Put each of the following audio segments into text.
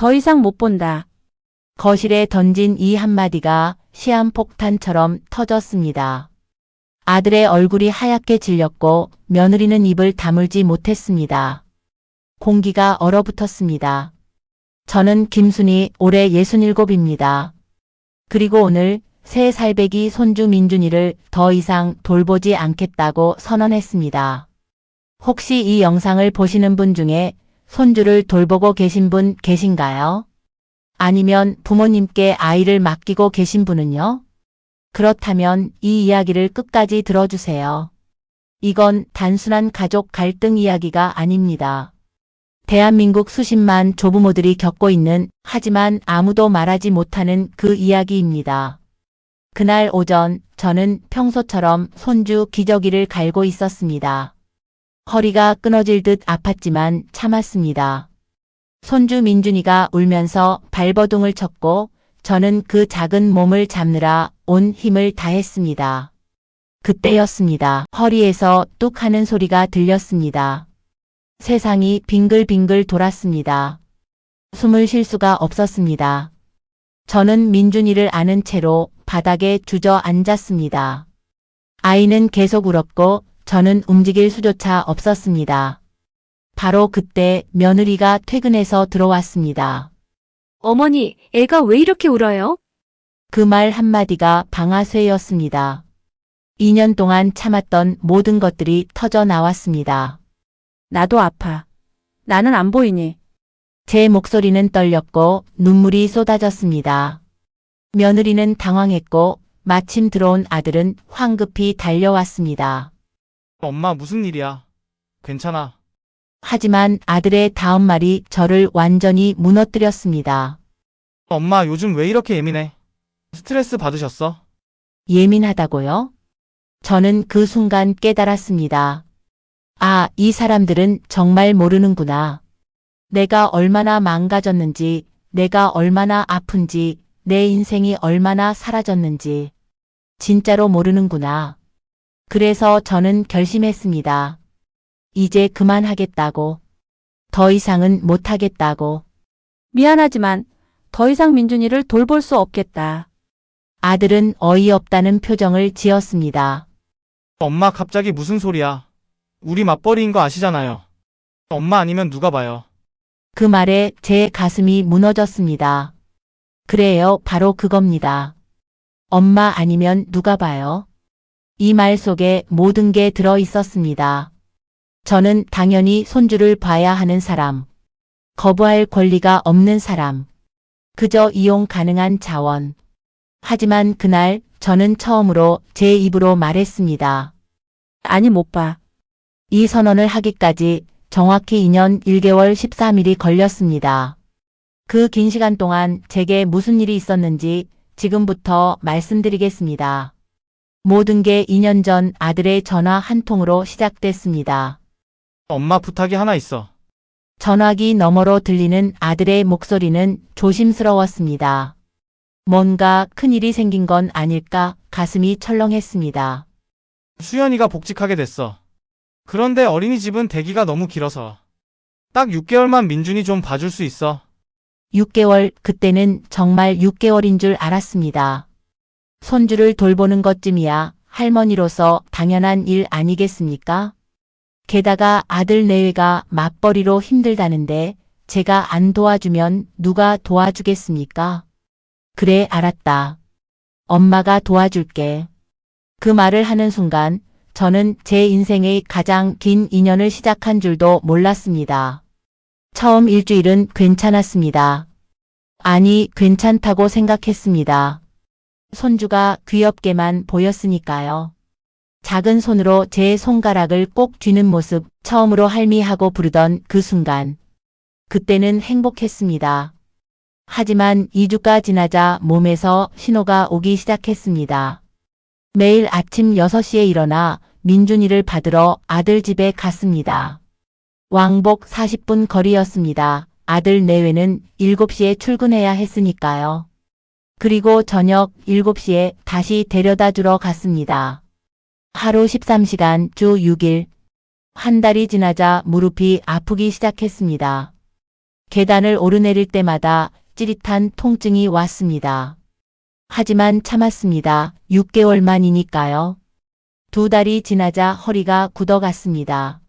더 이상 못 본다. 거실에 던진 이 한마디가 시한폭탄처럼 터졌습니다. 아들의 얼굴이 하얗게 질렸고 며느리는 입을 다물지 못했습니다. 공기가 얼어붙었습니다. 저는 김순희, 올해 67입니다. 그리고 오늘 새 살배기 손주 민준이를 더 이상 돌보지 않겠다고 선언했습니다. 혹시 이 영상을 보시는 분 중에 손주를 돌보고 계신 분 계신가요? 아니면 부모님께 아이를 맡기고 계신 분은요? 그렇다면 이 이야기를 끝까지 들어주세요. 이건 단순한 가족 갈등 이야기가 아닙니다. 대한민국 수십만 조부모들이 겪고 있는, 하지만 아무도 말하지 못하는 그 이야기입니다. 그날 오전 저는 평소처럼 손주 기저귀를 갈고 있었습니다. 허리가 끊어질 듯 아팠지만 참았습니다. 손주 민준이가 울면서 발버둥을 쳤고 저는 그 작은 몸을 잡느라 온 힘을 다했습니다. 그때였습니다. 허리에서 뚝 하는 소리가 들렸습니다. 세상이 빙글빙글 돌았습니다. 숨을 쉴 수가 없었습니다. 저는 민준이를 안은 채로 바닥에 주저앉았습니다. 아이는 계속 울었고 저는 움직일 수조차 없었습니다. 바로 그때 며느리가 퇴근해서 들어왔습니다. 어머니, 애가 왜 이렇게 울어요? 그 말 한마디가 방아쇠였습니다. 2년 동안 참았던 모든 것들이 터져 나왔습니다. 나도 아파. 나는 안 보이니? 제 목소리는 떨렸고 눈물이 쏟아졌습니다. 며느리는 당황했고 마침 들어온 아들은 황급히 달려왔습니다. 엄마 무슨 일이야? 괜찮아. 하지만 아들의 다음 말이 저를 완전히 무너뜨렸습니다. 엄마 요즘 왜 이렇게 예민해? 스트레스 받으셨어? 예민하다고요? 저는 그 순간 깨달았습니다. 아, 이 사람들은 정말 모르는구나. 내가 얼마나 망가졌는지, 내가 얼마나 아픈지, 내 인생이 얼마나 사라졌는지. 진짜로 모르는구나. 그래서 저는 결심했습니다. 이제 그만하겠다고. 더 이상은 못하겠다고. 미안하지만 더 이상 민준이를 돌볼 수 없겠다. 아들은 어이없다는 표정을 지었습니다. 엄마 갑자기 무슨 소리야? 우리 맞벌이인 거 아시잖아요. 엄마 아니면 누가 봐요? 그 말에 제 가슴이 무너졌습니다. 그래요, 바로 그겁니다. 엄마 아니면 누가 봐요? 이 말 속에 모든 게 들어 있었습니다. 저는 당연히 손주를 봐야 하는 사람. 거부할 권리가 없는 사람. 그저 이용 가능한 자원. 하지만 그날 저는 처음으로 제 입으로 말했습니다. 아니, 못 봐. 이 선언을 하기까지 정확히 2년 1개월 13일이 걸렸습니다. 그 긴 시간 동안 제게 무슨 일이 있었는지 지금부터 말씀드리겠습니다. 모든 게 2년 전 아들의 전화 한 통으로 시작됐습니다. 엄마 부탁이 하나 있어. 전화기 너머로 들리는 아들의 목소리는 조심스러웠습니다. 뭔가 큰일이 생긴 건 아닐까 가슴이 철렁했습니다. 수연이가 복직하게 됐어. 그런데 어린이집은 대기가 너무 길어서. 딱 6개월만 민준이 좀 봐줄 수 있어. 6개월, 그때는 정말 6개월인 줄 알았습니다. 손주를 돌보는 것쯤이야 할머니로서 당연한 일 아니겠습니까? 게다가 아들 내외가 맞벌이로 힘들다는데 제가 안 도와주면 누가 도와주겠습니까? 그래, 알았다. 엄마가 도와줄게. 그 말을 하는 순간 저는 제 인생의 가장 긴 2년을 시작한 줄도 몰랐습니다. 처음 일주일은 괜찮았습니다. 아니, 괜찮다고 생각했습니다. 손주가 귀엽게만 보였으니까요. 작은 손으로 제 손가락을 꼭 쥐는 모습, 처음으로 할미하고 부르던 그 순간. 그때는 행복했습니다. 하지만 2주가 지나자 몸에서 신호가 오기 시작했습니다. 매일 아침 6시에 일어나 민준이를 받으러 아들 집에 갔습니다. 왕복 40분 거리였습니다. 아들 내외는 7시에 출근해야 했으니까요. 그리고 저녁 7시에 다시 데려다 주러 갔습니다. 하루 13시간, 주 6일. 한 달이 지나자 무릎이 아프기 시작했습니다. 계단을 오르내릴 때마다 찌릿한 통증이 왔습니다. 하지만 참았습니다. 6개월만이니까요. 2달이 지나자 허리가 굳어갔습니다.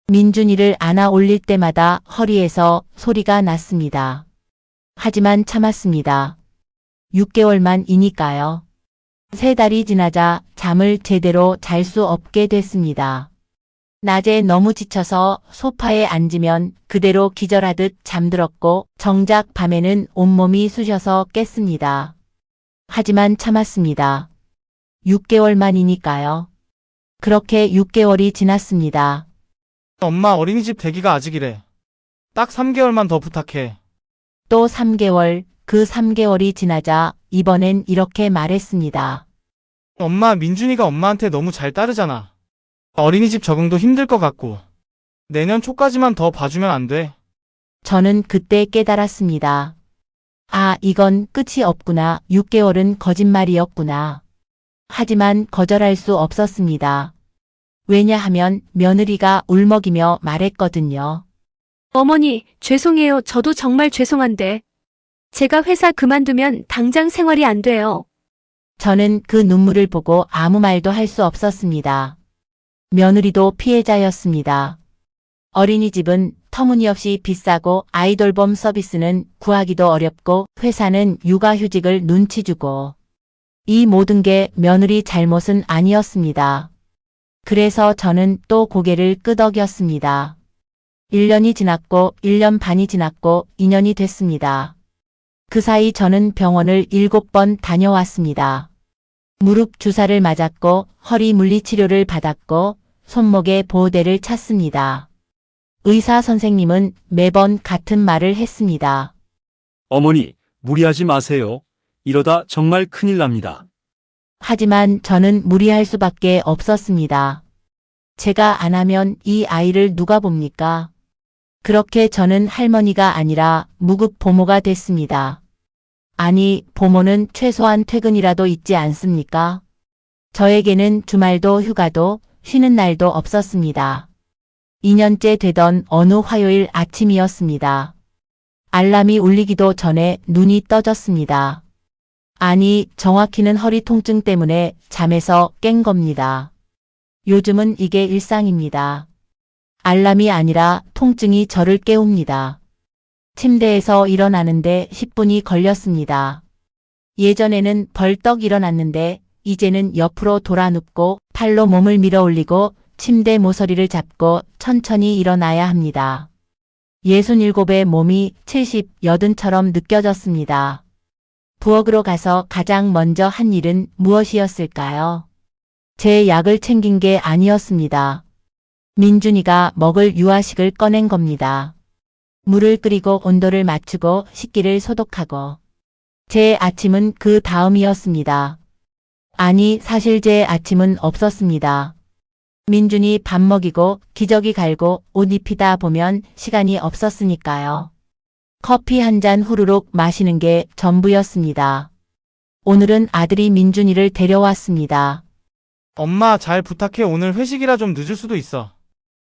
민준이를 안아 올릴 때마다 허리에서 소리가 났습니다. 하지만 참았습니다. 6개월만이니까요. 3달이 지나자 잠을 제대로 잘 수 없게 됐습니다. 낮에 너무 지쳐서 소파에 앉으면 그대로 기절하듯 잠들었고 정작 밤에는 온몸이 쑤셔서 깼습니다. 하지만 참았습니다. 6개월만이니까요. 그렇게 6개월이 지났습니다. 엄마 어린이집 대기가 아직이래. 딱 3개월만 더 부탁해. 또 3개월, 그 3개월이 지나자 이번엔 이렇게 말했습니다. 엄마 민준이가 엄마한테 너무 잘 따르잖아. 어린이집 적응도 힘들 것 같고. 내년 초까지만 더 봐주면 안 돼. 저는 그때 깨달았습니다. 아, 이건 끝이 없구나. 6개월은 거짓말이었구나. 하지만 거절할 수 없었습니다. 왜냐하면 며느리가 울먹이며 말했거든요. 어머니, 죄송해요. 저도 정말 죄송한데. 제가 회사 그만두면 당장 생활이 안 돼요. 저는 그 눈물을 보고 아무 말도 할 수 없었습니다. 며느리도 피해자였습니다. 어린이집은 터무니없이 비싸고 아이돌봄 서비스는 구하기도 어렵고 회사는 육아휴직을 눈치 주고 이 모든 게 며느리 잘못은 아니었습니다. 그래서 저는 또 고개를 끄덕였습니다. 1년이 지났고 1년 반이 지났고 2년이 됐습니다. 그 사이 저는 병원을 7번 다녀왔습니다. 무릎 주사를 맞았고 허리 물리치료를 받았고 손목에 보호대를 찼습니다. 의사 선생님은 매번 같은 말을 했습니다. 어머니, 무리하지 마세요. 이러다 정말 큰일 납니다. 하지만 저는 무리할 수밖에 없었습니다. 제가 안 하면 이 아이를 누가 봅니까? 그렇게 저는 할머니가 아니라 무급 보모가 됐습니다. 아니, 보모는 최소한 퇴근이라도 있지 않습니까? 저에게는 주말도 휴가도 쉬는 날도 없었습니다. 2년째 되던 어느 화요일 아침이었습니다. 알람이 울리기도 전에 눈이 떠졌습니다. 아니, 정확히는 허리 통증 때문에 잠에서 깬 겁니다. 요즘은 이게 일상입니다. 알람이 아니라 통증이 저를 깨웁니다. 침대에서 일어나는데 10분이 걸렸습니다. 예전에는 벌떡 일어났는데 이제는 옆으로 돌아 눕고 팔로 몸을 밀어 올리고 침대 모서리를 잡고 천천히 일어나야 합니다. 67의 몸이 70, 80처럼 느껴졌습니다. 부엌으로 가서 가장 먼저 한 일은 무엇이었을까요? 제 약을 챙긴 게 아니었습니다. 민준이가 먹을 유아식을 꺼낸 겁니다. 물을 끓이고 온도를 맞추고 식기를 소독하고. 제 아침은 그 다음이었습니다. 아니, 사실 제 아침은 없었습니다. 민준이 밥 먹이고 기저귀 갈고 옷 입히다 보면 시간이 없었으니까요. 커피 한 잔 후루룩 마시는 게 전부였습니다. 오늘은 아들이 민준이를 데려왔습니다. 엄마 잘 부탁해. 오늘 회식이라 좀 늦을 수도 있어.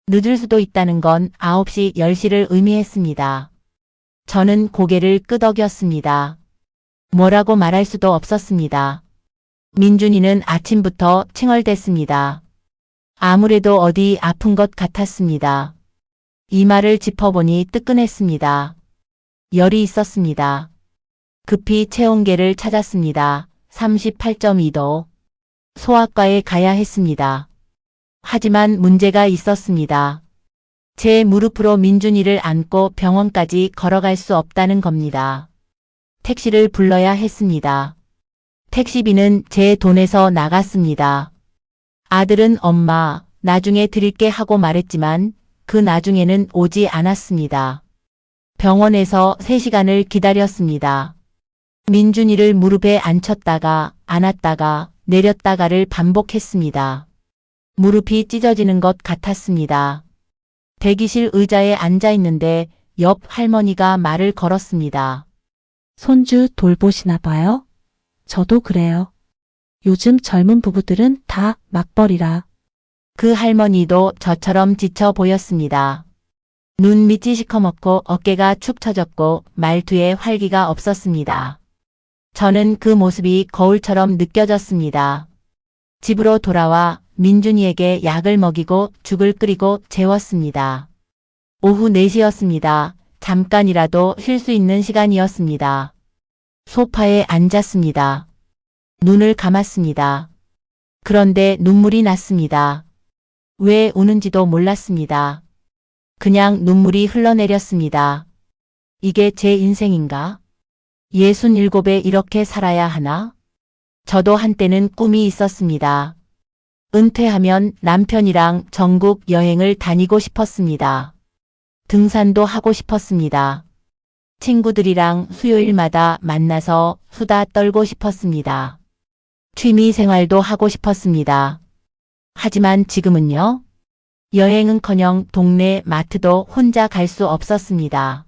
늦을 수도 있다는 건 9시, 10시를 의미했습니다. 저는 고개를 끄덕였습니다. 뭐라고 말할 수도 없었습니다. 민준이는 아침부터 칭얼댔습니다. 아무래도 어디 아픈 것 같았습니다. 이마를 짚어보니 뜨끈했습니다. 열이 있었습니다. 급히 체온계를 찾았습니다. 38.2도. 소아과에 가야 했습니다. 하지만 문제가 있었습니다. 제 무릎으로 민준이를 안고 병원까지 걸어갈 수 없다는 겁니다. 택시를 불러야 했습니다. 택시비는 제 돈에서 나갔습니다. 아들은 엄마, 나중에 드릴게 하고 말했지만 그 나중에는 오지 않았습니다. 병원에서 3시간을 기다렸습니다. 민준이를 무릎에 앉혔다가 안았다가 내렸다가를 반복했습니다. 무릎이 찢어지는 것 같았습니다. 대기실 의자에 앉아 있는데 옆 할머니가 말을 걸었습니다. 손주 돌보시나 봐요? 저도 그래요. 요즘 젊은 부부들은 다 맞벌이라. 그 할머니도 저처럼 지쳐 보였습니다. 눈밑이 시커멓고 어깨가 축 처졌고 말투에 활기가 없었습니다. 저는 그 모습이 거울처럼 느껴졌습니다. 집으로 돌아와 민준이에게 약을 먹이고 죽을 끓이고 재웠습니다. 오후 4시였습니다. 잠깐이라도 쉴 수 있는 시간이었습니다. 소파에 앉았습니다. 눈을 감았습니다. 그런데 눈물이 났습니다. 왜 우는지도 몰랐습니다. 그냥 눈물이 흘러내렸습니다. 이게 제 인생인가? 67에 이렇게 살아야 하나? 저도 한때는 꿈이 있었습니다. 은퇴하면 남편이랑 전국 여행을 다니고 싶었습니다. 등산도 하고 싶었습니다. 친구들이랑 수요일마다 만나서 수다 떨고 싶었습니다. 취미 생활도 하고 싶었습니다. 하지만 지금은요? 여행은커녕 동네 마트도 혼자 갈 수 없었습니다.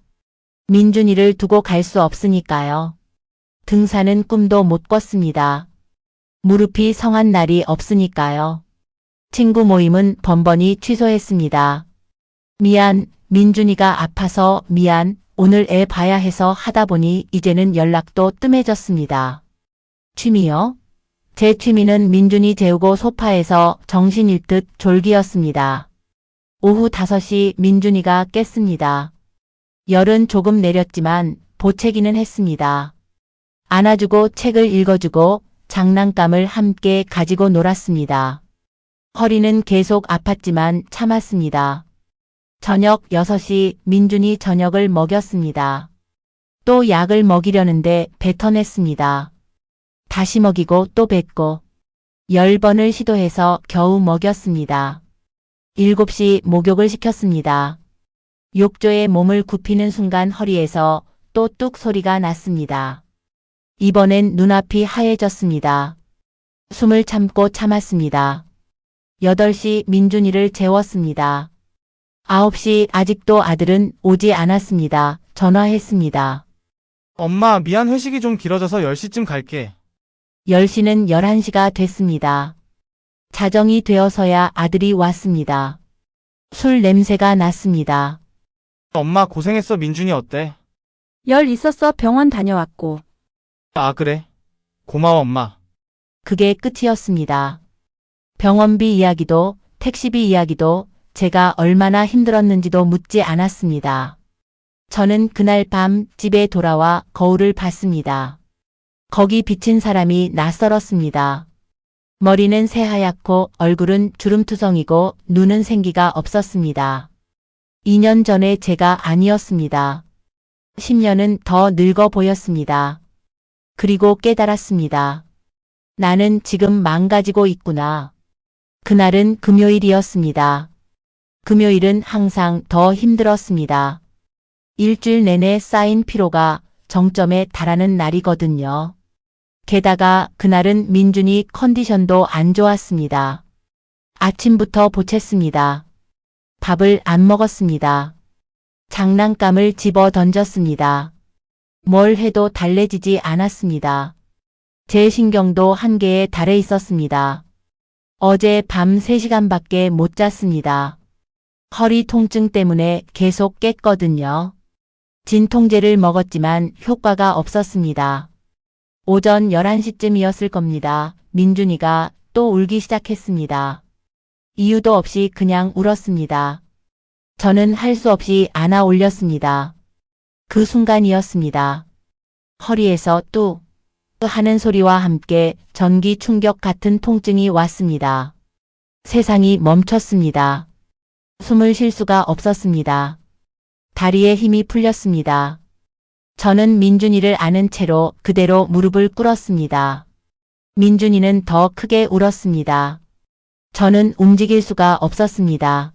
민준이를 두고 갈 수 없으니까요. 등산은 꿈도 못 꿨습니다. 무릎이 성한 날이 없으니까요. 친구 모임은 번번이 취소했습니다. 미안, 민준이가 아파서 미안, 오늘 애 봐야 해서 하다 보니 이제는 연락도 뜸해졌습니다. 취미요? 제 취미는 민준이 재우고 소파에서 정신 잃듯 졸기였습니다. 오후 5시 민준이가 깼습니다. 열은 조금 내렸지만 보채기는 했습니다. 안아주고 책을 읽어주고 장난감을 함께 가지고 놀았습니다. 허리는 계속 아팠지만 참았습니다. 저녁 6시 민준이 저녁을 먹였습니다. 또 약을 먹이려는데 뱉어냈습니다. 다시 먹이고 또 뱉고 10번을 시도해서 겨우 먹였습니다. 7시 목욕을 시켰습니다. 욕조에 몸을 굽히는 순간 허리에서 또 뚝 소리가 났습니다. 이번엔 눈앞이 하얘졌습니다. 숨을 참고 참았습니다. 8시 민준이를 재웠습니다. 9시 아직도 아들은 오지 않았습니다. 전화했습니다. 엄마, 미안, 회식이 좀 길어져서 10시쯤 갈게. 10시는 11시가 됐습니다. 자정이 되어서야 아들이 왔습니다. 술 냄새가 났습니다. 엄마, 고생했어. 민준이 어때? 열 있었어. 병원 다녀왔고. 아, 그래. 고마워, 엄마. 그게 끝이었습니다. 병원비 이야기도 택시비 이야기도 제가 얼마나 힘들었는지도 묻지 않았습니다. 저는 그날 밤 집에 돌아와 거울을 봤습니다. 거기 비친 사람이 낯설었습니다. 머리는 새하얗고 얼굴은 주름투성이고 눈은 생기가 없었습니다. 2년 전에 제가 아니었습니다. 10년은 더 늙어 보였습니다. 그리고 깨달았습니다. 나는 지금 망가지고 있구나. 그날은 금요일이었습니다. 금요일은 항상 더 힘들었습니다. 일주일 내내 쌓인 피로가 정점에 달하는 날이거든요. 게다가 그날은 민준이 컨디션도 안 좋았습니다. 아침부터 보챘습니다. 밥을 안 먹었습니다. 장난감을 집어 던졌습니다. 뭘 해도 달래지지 않았습니다. 제 신경도 한계에 달해 있었습니다. 어제 밤 3시간밖에 못 잤습니다. 허리 통증 때문에 계속 깼거든요. 진통제를 먹었지만 효과가 없었습니다. 오전 11시쯤이었을 겁니다. 민준이가 또 울기 시작했습니다. 이유도 없이 그냥 울었습니다. 저는 할 수 없이 안아 올렸습니다. 그 순간이었습니다. 허리에서 뚝 하는 소리와 함께 전기 충격 같은 통증이 왔습니다. 세상이 멈췄습니다. 숨을 쉴 수가 없었습니다. 다리에 힘이 풀렸습니다. 저는 민준이를 안은 채로 그대로 무릎을 꿇었습니다. 민준이는 더 크게 울었습니다. 저는 움직일 수가 없었습니다.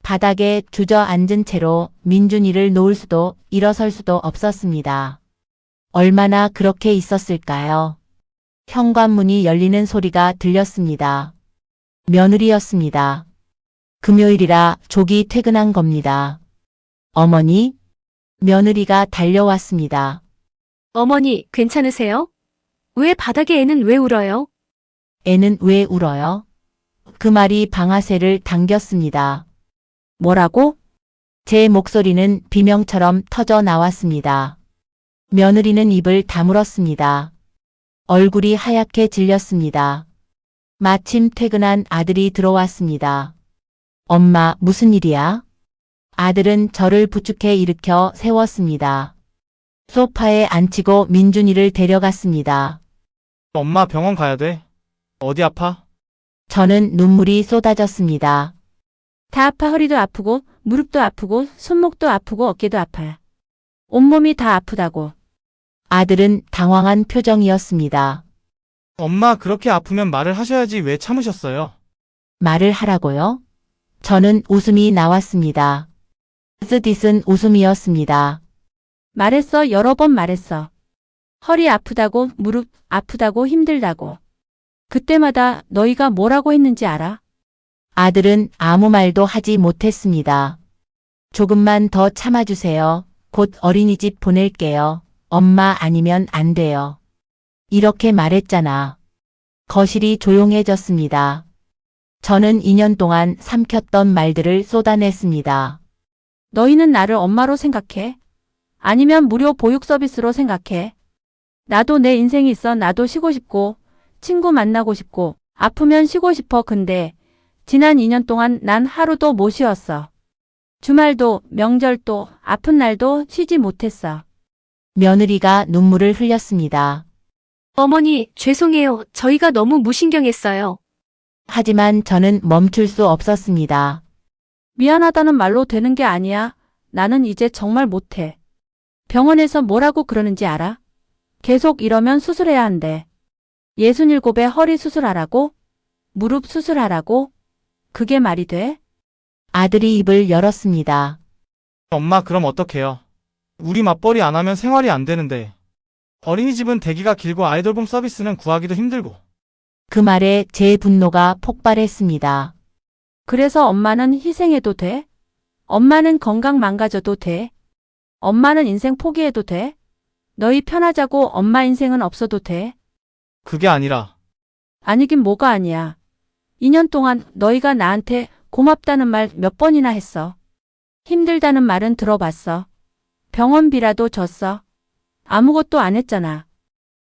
바닥에 주저앉은 채로 민준이를 놓을 수도 일어설 수도 없었습니다. 얼마나 그렇게 있었을까요? 현관문이 열리는 소리가 들렸습니다. 며느리였습니다. 금요일이라 조기 퇴근한 겁니다. 어머니? 며느리가 달려왔습니다. 어머니, 괜찮으세요? 왜 바닥에 애는 왜 울어요? 애는 왜 울어요? 그 말이 방아쇠를 당겼습니다. 뭐라고? 제 목소리는 비명처럼 터져 나왔습니다. 며느리는 입을 다물었습니다. 얼굴이 하얗게 질렸습니다. 마침 퇴근한 아들이 들어왔습니다. 엄마, 무슨 일이야? 아들은 저를 부축해 일으켜 세웠습니다. 소파에 앉히고 민준이를 데려갔습니다. 엄마 병원 가야 돼. 어디 아파? 저는 눈물이 쏟아졌습니다. 다 아파. 허리도 아프고 무릎도 아프고 손목도 아프고 어깨도 아파. 온몸이 다 아프다고. 아들은 당황한 표정이었습니다. 엄마 그렇게 아프면 말을 하셔야지 왜 참으셨어요? 말을 하라고요? 저는 웃음이 나왔습니다. 쓰디쓴 웃음이었습니다. 말했어. 여러 번 말했어. 허리 아프다고, 무릎 아프다고, 힘들다고. 그때마다 너희가 뭐라고 했는지 알아? 아들은 아무 말도 하지 못했습니다. 조금만 더 참아주세요. 곧 어린이집 보낼게요. 엄마 아니면 안 돼요. 이렇게 말했잖아. 거실이 조용해졌습니다. 저는 2년 동안 삼켰던 말들을 쏟아냈습니다. 너희는 나를 엄마로 생각해? 아니면 무료 보육 서비스로 생각해? 나도 내 인생이 있어. 나도 쉬고 싶고, 친구 만나고 싶고, 아프면 쉬고 싶어. 근데 지난 2년 동안 난 하루도 못 쉬었어. 주말도, 명절도, 아픈 날도 쉬지 못했어. 며느리가 눈물을 흘렸습니다. 어머니, 죄송해요. 저희가 너무 무신경했어요. 하지만 저는 멈출 수 없었습니다. 미안하다는 말로 되는 게 아니야. 나는 이제 정말 못해. 병원에서 뭐라고 그러는지 알아? 계속 이러면 수술해야 한대. 67에 허리 수술하라고? 무릎 수술하라고? 그게 말이 돼? 아들이 입을 열었습니다. 엄마 그럼 어떡해요? 우리 맞벌이 안 하면 생활이 안 되는데. 어린이집은 대기가 길고 아이돌봄 서비스는 구하기도 힘들고. 그 말에 제 분노가 폭발했습니다. 그래서 엄마는 희생해도 돼? 엄마는 건강 망가져도 돼? 엄마는 인생 포기해도 돼? 너희 편하자고 엄마 인생은 없어도 돼? 그게 아니라 아니긴 뭐가 아니야. 2년 동안 너희가 나한테 고맙다는 말 몇 번이나 했어. 힘들다는 말은 들어봤어. 병원비라도 줬어. 아무것도 안 했잖아.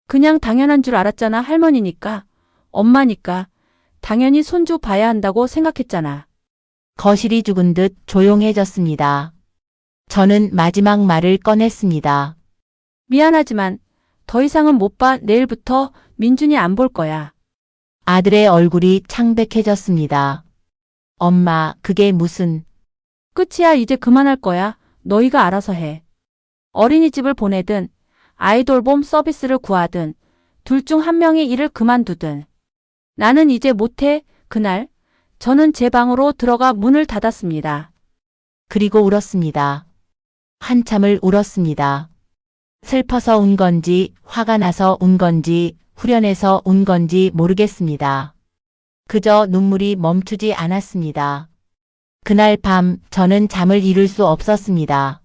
그냥 당연한 줄 알았잖아. 할머니니까, 엄마니까 당연히 손주 봐야 한다고 생각했잖아. 거실이 죽은 듯 조용해졌습니다. 저는 마지막 말을 꺼냈습니다. 미안하지만 더 이상은 못 봐. 내일부터 민준이 안 볼 거야. 아들의 얼굴이 창백해졌습니다. 엄마, 그게 무슨... 끝이야. 이제 그만할 거야. 너희가 알아서 해. 어린이집을 보내든 아이돌봄 서비스를 구하든 둘 중 한 명이 일을 그만두든. 나는 이제 못해. 그날 저는 제 방으로 들어가 문을 닫았습니다. 그리고 울었습니다. 한참을 울었습니다. 슬퍼서 운 건지, 화가 나서 운 건지, 후련해서 운 건지 모르겠습니다. 그저 눈물이 멈추지 않았습니다. 그날 밤 저는 잠을 이룰 수 없었습니다.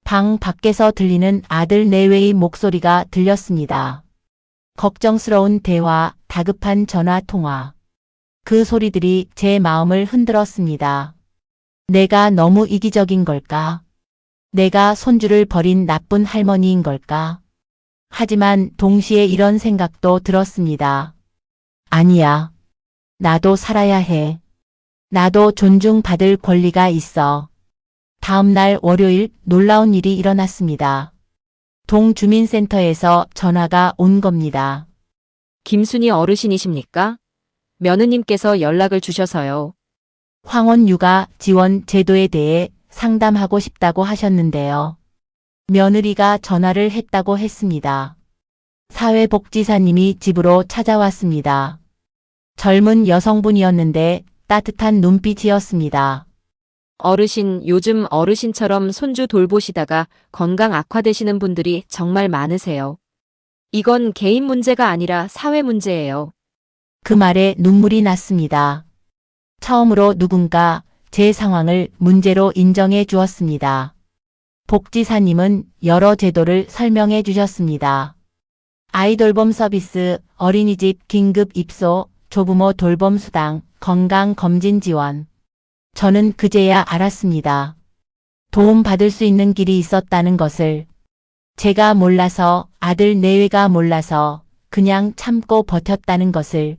방 밖에서 들리는 아들 내외의 목소리가 들렸습니다. 걱정스러운 대화, 다급한 전화 통화. 그 소리들이 제 마음을 흔들었습니다. 내가 너무 이기적인 걸까? 내가 손주를 버린 나쁜 할머니인 걸까? 하지만 동시에 이런 생각도 들었습니다. 아니야. 나도 살아야 해. 나도 존중받을 권리가 있어. 다음 날 월요일 놀라운 일이 일어났습니다. 동주민센터에서 전화가 온 겁니다. 김순희 어르신이십니까? 며느님께서 연락을 주셔서요. 황혼 육아 지원 제도에 대해 상담하고 싶다고 하셨는데요. 며느리가 전화를 했다고 했습니다. 사회복지사님이 집으로 찾아왔습니다. 젊은 여성분이었는데 따뜻한 눈빛이었습니다. 어르신, 요즘 어르신처럼 손주 돌보시다가 건강 악화되시는 분들이 정말 많으세요. 이건 개인 문제가 아니라 사회 문제예요. 그 말에 눈물이 났습니다. 처음으로 누군가 제 상황을 문제로 인정해 주었습니다. 복지사님은 여러 제도를 설명해 주셨습니다. 아이돌봄 서비스, 어린이집 긴급 입소, 조부모 돌봄 수당, 건강 검진 지원. 저는 그제야 알았습니다. 도움받을 수 있는 길이 있었다는 것을. 제가 몰라서, 아들 내외가 몰라서 그냥 참고 버텼다는 것을.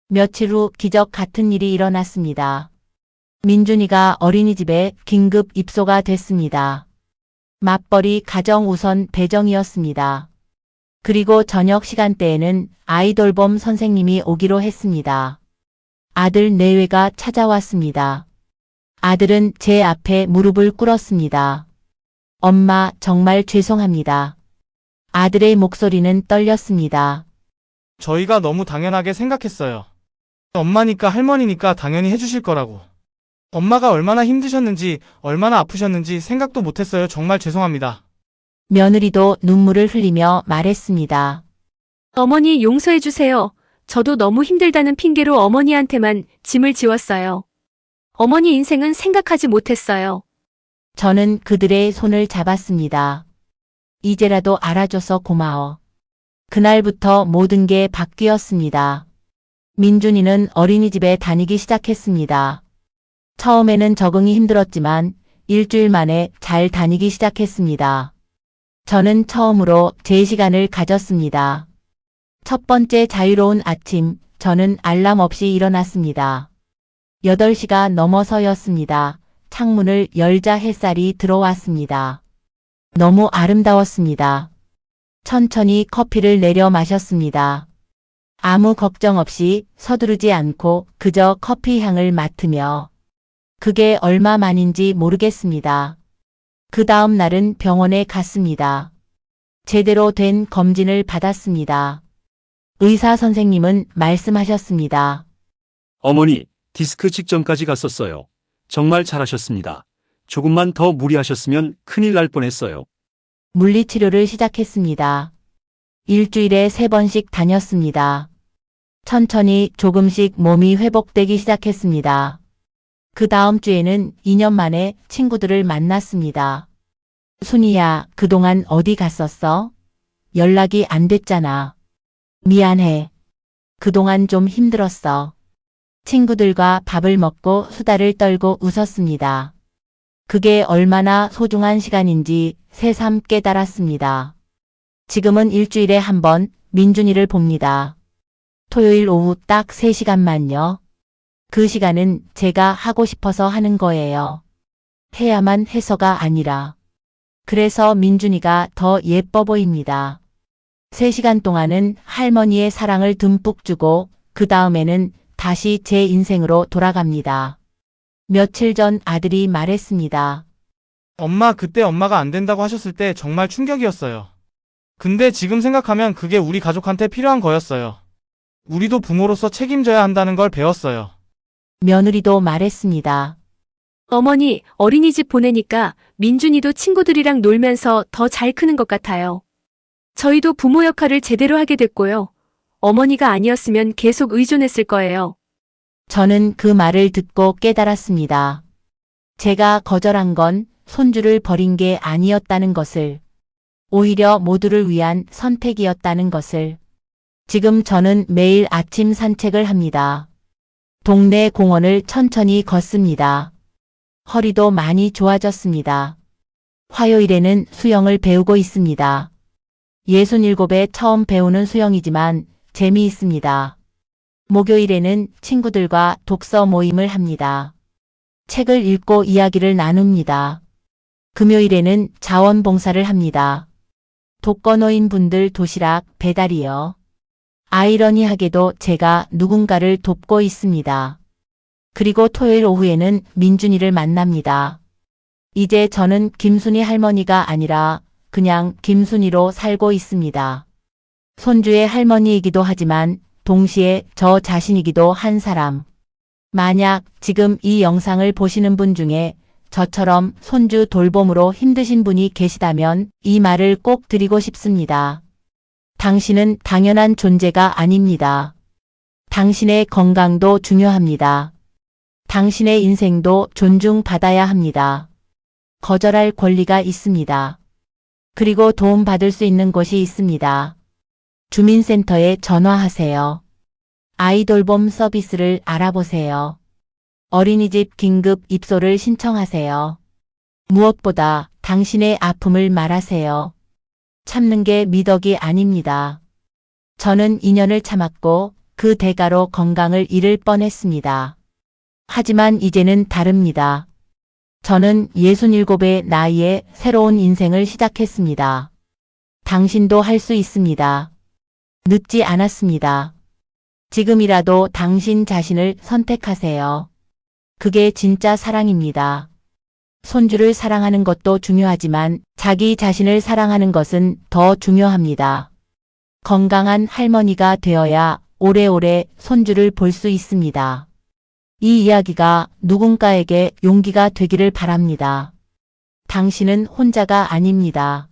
며칠 후 기적 같은 일이 일어났습니다. 민준이가 어린이집에 긴급 입소가 됐습니다. 맞벌이 가정 우선 배정이었습니다. 그리고 저녁 시간대에는 아이돌봄 선생님이 오기로 했습니다. 아들 내외가 찾아왔습니다. 아들은 제 앞에 무릎을 꿇었습니다. 엄마, 정말 죄송합니다. 아들의 목소리는 떨렸습니다. 저희가 너무 당연하게 생각했어요. 엄마니까 할머니니까 당연히 해주실 거라고. 엄마가 얼마나 힘드셨는지, 얼마나 아프셨는지 생각도 못했어요. 정말 죄송합니다. 며느리도 눈물을 흘리며 말했습니다. 어머니 용서해주세요. 저도 너무 힘들다는 핑계로 어머니한테만 짐을 지웠어요. 어머니 인생은 생각하지 못했어요. 저는 그들의 손을 잡았습니다. 이제라도 알아줘서 고마워. 그날부터 모든 게 바뀌었습니다. 민준이는 어린이집에 다니기 시작했습니다. 처음에는 적응이 힘들었지만 일주일 만에 잘 다니기 시작했습니다. 저는 처음으로 제 시간을 가졌습니다. 첫 번째 자유로운 아침, 저는 알람 없이 일어났습니다. 8시가 넘어서였습니다. 창문을 열자 햇살이 들어왔습니다. 너무 아름다웠습니다. 천천히 커피를 내려 마셨습니다. 아무 걱정 없이 서두르지 않고 그저 커피 향을 맡으며. 그게 얼마만인지 모르겠습니다. 그 다음 날은 병원에 갔습니다. 제대로 된 검진을 받았습니다. 의사 선생님은 말씀하셨습니다. 어머니, 디스크 직전까지 갔었어요. 정말 잘하셨습니다. 조금만 더 무리하셨으면 큰일 날 뻔했어요. 물리치료를 시작했습니다. 일주일에 3번씩 다녔습니다. 천천히 조금씩 몸이 회복되기 시작했습니다. 그 다음 주에는 2년 만에 친구들을 만났습니다. 순이야, 그동안 어디 갔었어? 연락이 안 됐잖아. 미안해. 그동안 좀 힘들었어. 친구들과 밥을 먹고 수다를 떨고 웃었습니다. 그게 얼마나 소중한 시간인지 새삼 깨달았습니다. 지금은 일주일에 한 번 민준이를 봅니다. 토요일 오후 딱 3시간만요. 그 시간은 제가 하고 싶어서 하는 거예요. 해야만 해서가 아니라. 그래서 민준이가 더 예뻐 보입니다. 3시간 동안은 할머니의 사랑을 듬뿍 주고 그 다음에는 다시 제 인생으로 돌아갑니다. 며칠 전 아들이 말했습니다. 엄마, 그때 엄마가 안 된다고 하셨을 때 정말 충격이었어요. 근데 지금 생각하면 그게 우리 가족한테 필요한 거였어요. 우리도 부모로서 책임져야 한다는 걸 배웠어요. 며느리도 말했습니다. 어머니, 어린이집 보내니까 민준이도 친구들이랑 놀면서 더 잘 크는 것 같아요. 저희도 부모 역할을 제대로 하게 됐고요. 어머니가 아니었으면 계속 의존했을 거예요. 저는 그 말을 듣고 깨달았습니다. 제가 거절한 건 손주를 버린 게 아니었다는 것을, 오히려 모두를 위한 선택이었다는 것을. 지금 저는 매일 아침 산책을 합니다. 동네 공원을 천천히 걷습니다. 허리도 많이 좋아졌습니다. 화요일에는 수영을 배우고 있습니다. 67에 처음 배우는 수영이지만 재미있습니다. 목요일에는 친구들과 독서 모임을 합니다. 책을 읽고 이야기를 나눕니다. 금요일에는 자원봉사를 합니다. 독거노인 분들 도시락 배달이요. 아이러니하게도 제가 누군가를 돕고 있습니다. 그리고 토요일 오후에는 민준이를 만납니다. 이제 저는 김순이 할머니가 아니라 그냥 김순이로 살고 있습니다. 손주의 할머니이기도 하지만 동시에 저 자신이기도 한 사람. 만약 지금 이 영상을 보시는 분 중에 저처럼 손주 돌봄으로 힘드신 분이 계시다면 이 말을 꼭 드리고 싶습니다. 당신은 당연한 존재가 아닙니다. 당신의 건강도 중요합니다. 당신의 인생도 존중받아야 합니다. 거절할 권리가 있습니다. 그리고 도움받을 수 있는 곳이 있습니다. 주민센터에 전화하세요. 아이돌봄 서비스를 알아보세요. 어린이집 긴급 입소를 신청하세요. 무엇보다 당신의 아픔을 말하세요. 참는 게 미덕이 아닙니다. 저는 2년을 참았고 그 대가로 건강을 잃을 뻔했습니다. 하지만 이제는 다릅니다. 저는 67의 나이에 새로운 인생을 시작했습니다. 당신도 할 수 있습니다. 늦지 않았습니다. 지금이라도 당신 자신을 선택하세요. 그게 진짜 사랑입니다. 손주를 사랑하는 것도 중요하지만 자기 자신을 사랑하는 것은 더 중요합니다. 건강한 할머니가 되어야 오래오래 손주를 볼 수 있습니다. 이 이야기가 누군가에게 용기가 되기를 바랍니다. 당신은 혼자가 아닙니다.